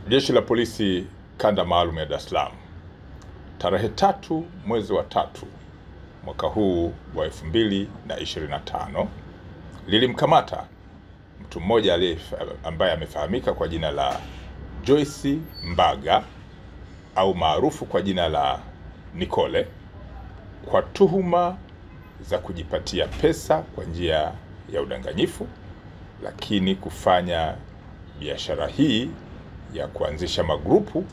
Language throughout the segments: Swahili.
Jeshi la Polisi Kanda Maalum ya Dar es Salaam tarehe 3 mwezi wa 3 mwaka huu wa 2025 lilimkamata mtu mmoja ambaye amefahamika kwa jina la Joyce Mbaga au maarufu kwa jina la Nicole kwa tuhuma za kujipatia pesa kwa njia ya udanganyifu, lakini kufanya biashara hii ya kuanzisha magrupu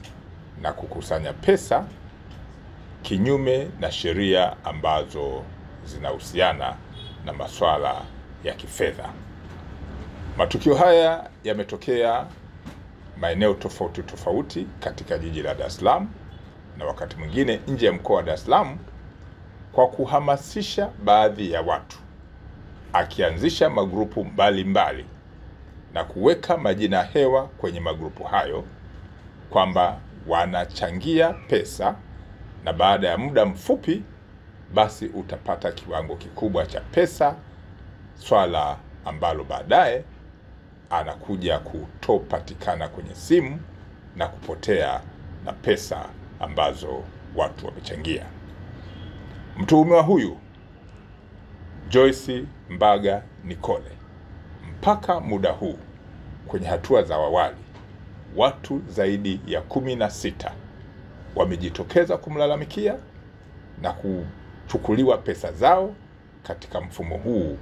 na kukusanya pesa kinyume na sheria ambazo zinahusiana na masuala ya kifedha. Matukio haya yametokea maeneo tofauti tofauti katika jiji la Dar es Salaam na wakati mwingine nje ya mkoa wa Dar es Salaam, kwa kuhamasisha baadhi ya watu, akianzisha magrupu mbalimbali na kuweka majina hewa kwenye magrupu hayo kwamba wanachangia pesa, na baada ya muda mfupi basi utapata kiwango kikubwa cha pesa, swala ambalo baadaye anakuja kutopatikana kwenye simu na kupotea na pesa ambazo watu wamechangia. Mtuhumiwa huyu Joyce Mbaga Nicole, mpaka muda huu kwenye hatua za awali, watu zaidi ya 16 wamejitokeza kumlalamikia na kuchukuliwa pesa zao katika mfumo huu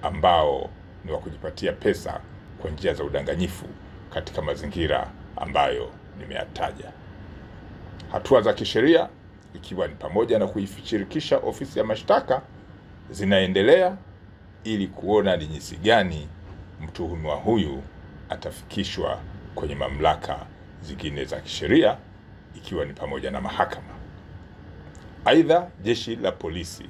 ambao ni wa kujipatia pesa kwa njia za udanganyifu katika mazingira ambayo nimeyataja. Hatua za kisheria, ikiwa ni pamoja na kuishirikisha ofisi ya mashtaka, zinaendelea ili kuona ni jinsi gani mtuhumiwa huyu atafikishwa kwenye mamlaka zingine za kisheria, ikiwa ni pamoja na mahakama. Aidha, jeshi la polisi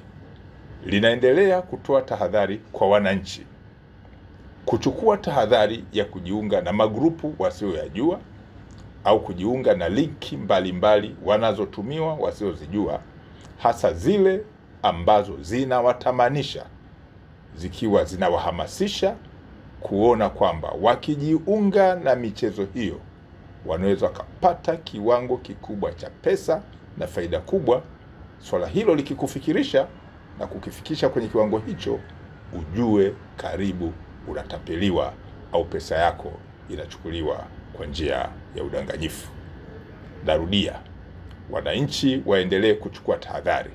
linaendelea kutoa tahadhari kwa wananchi kuchukua tahadhari ya kujiunga na magrupu wasioyajua au kujiunga na linki mbalimbali wanazotumiwa wasiozijua, hasa zile ambazo zinawatamanisha, zikiwa zinawahamasisha kuona kwamba wakijiunga na michezo hiyo wanaweza kupata kiwango kikubwa cha pesa na faida kubwa. Swala hilo likikufikirisha na kukifikisha kwenye kiwango hicho, ujue karibu unatapeliwa au pesa yako inachukuliwa kwa njia ya udanganyifu. Narudia, wananchi waendelee kuchukua tahadhari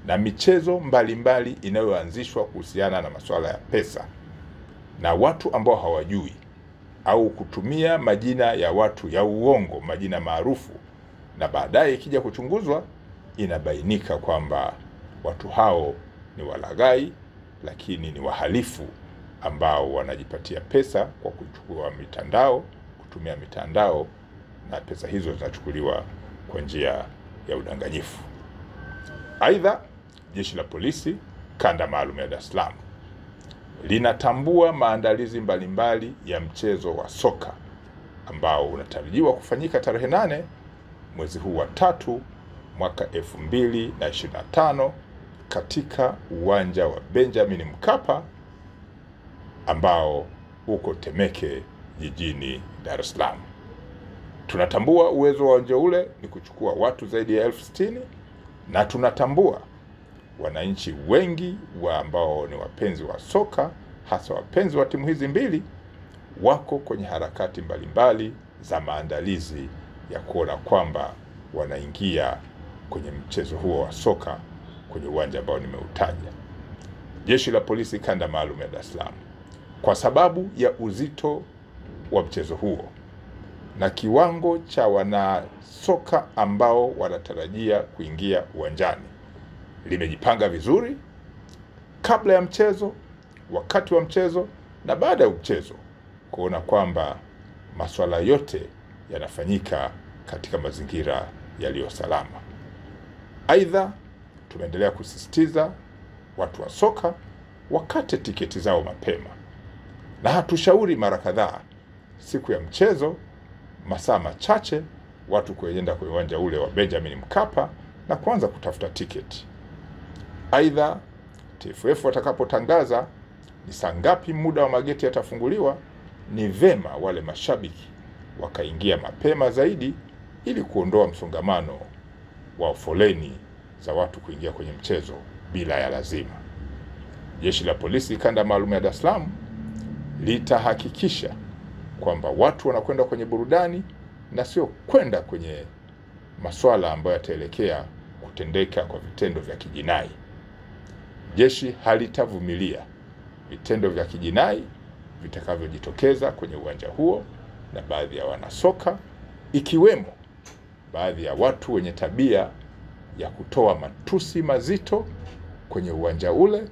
na michezo mbalimbali inayoanzishwa kuhusiana na masuala ya pesa na watu ambao hawajui, au kutumia majina ya watu ya uongo, majina maarufu, na baadaye ikija kuchunguzwa inabainika kwamba watu hao ni walaghai, lakini ni wahalifu ambao wanajipatia pesa kwa kuchukua mitandao, kutumia mitandao, na pesa hizo zinachukuliwa kwa njia ya udanganyifu. Aidha, jeshi la polisi Kanda Maalum ya Dar es Salaam linatambua maandalizi mbalimbali ya mchezo wa soka ambao unatarajiwa kufanyika tarehe 8 mwezi huu wa 3 mwaka 2025 katika uwanja wa Benjamin Mkapa ambao uko Temeke jijini Dar es Salaam. Tunatambua uwezo wa uwanja ule ni kuchukua watu zaidi ya 60,000, na tunatambua wananchi wengi ambao ni wapenzi wa soka, hasa wapenzi wa timu hizi mbili, wako kwenye harakati mbalimbali za maandalizi ya kuona kwamba wanaingia kwenye mchezo huo wa soka kwenye uwanja ambao nimeutaja. Jeshi la Polisi Kanda Maalum ya Dar es Salaam, kwa sababu ya uzito wa mchezo huo na kiwango cha wanasoka ambao wanatarajia kuingia uwanjani, limejipanga vizuri kabla ya mchezo, wakati wa mchezo na baada ya mchezo, kuona kwamba masuala yote yanafanyika katika mazingira yaliyo salama. Aidha, tumeendelea kusisitiza watu wa soka wakate tiketi zao mapema, na hatushauri mara kadhaa siku ya mchezo masaa machache watu kuenda kwenye uwanja ule wa Benjamin Mkapa na kuanza kutafuta tiketi. Aidha, TFF watakapotangaza ni saa ngapi muda wa mageti yatafunguliwa, ni vema wale mashabiki wakaingia mapema zaidi ili kuondoa msongamano wa foleni za watu kuingia kwenye mchezo bila ya lazima. Jeshi la Polisi Kanda Maalum ya Dar es Salaam litahakikisha kwamba watu wanakwenda kwenye burudani na sio kwenda kwenye masuala ambayo yataelekea kutendeka kwa vitendo vya kijinai. Jeshi halitavumilia vitendo vya kijinai vitakavyojitokeza kwenye uwanja huo na baadhi ya wanasoka, ikiwemo baadhi ya watu wenye tabia ya kutoa matusi mazito kwenye uwanja ule,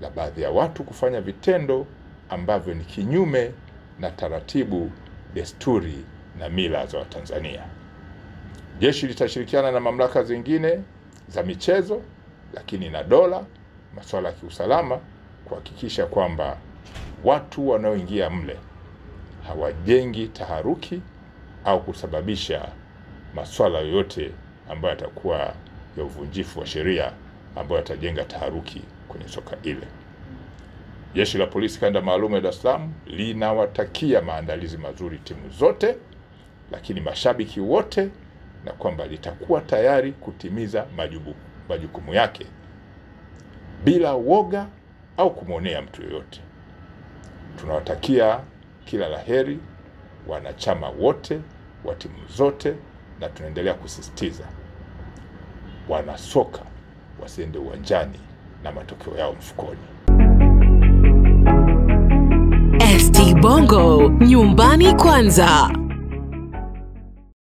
na baadhi ya watu kufanya vitendo ambavyo ni kinyume na taratibu, desturi na mila za Watanzania. Jeshi litashirikiana na mamlaka zingine za michezo, lakini na dola, masuala ya kiusalama, kuhakikisha kwamba watu wanaoingia mle hawajengi taharuki au kusababisha masuala yoyote ambayo yatakuwa ya uvunjifu wa sheria ambayo yatajenga taharuki kwenye soka ile. Jeshi la Polisi Kanda Maalum ya Dar es Salaam linawatakia maandalizi mazuri timu zote, lakini mashabiki wote, na kwamba litakuwa tayari kutimiza majukumu yake bila woga au kumwonea mtu yoyote. Tunawatakia kila laheri wanachama wote wa timu zote, na tunaendelea kusisitiza wanasoka wasiende uwanjani na matokeo yao mfukoni. ST Bongo, nyumbani kwanza.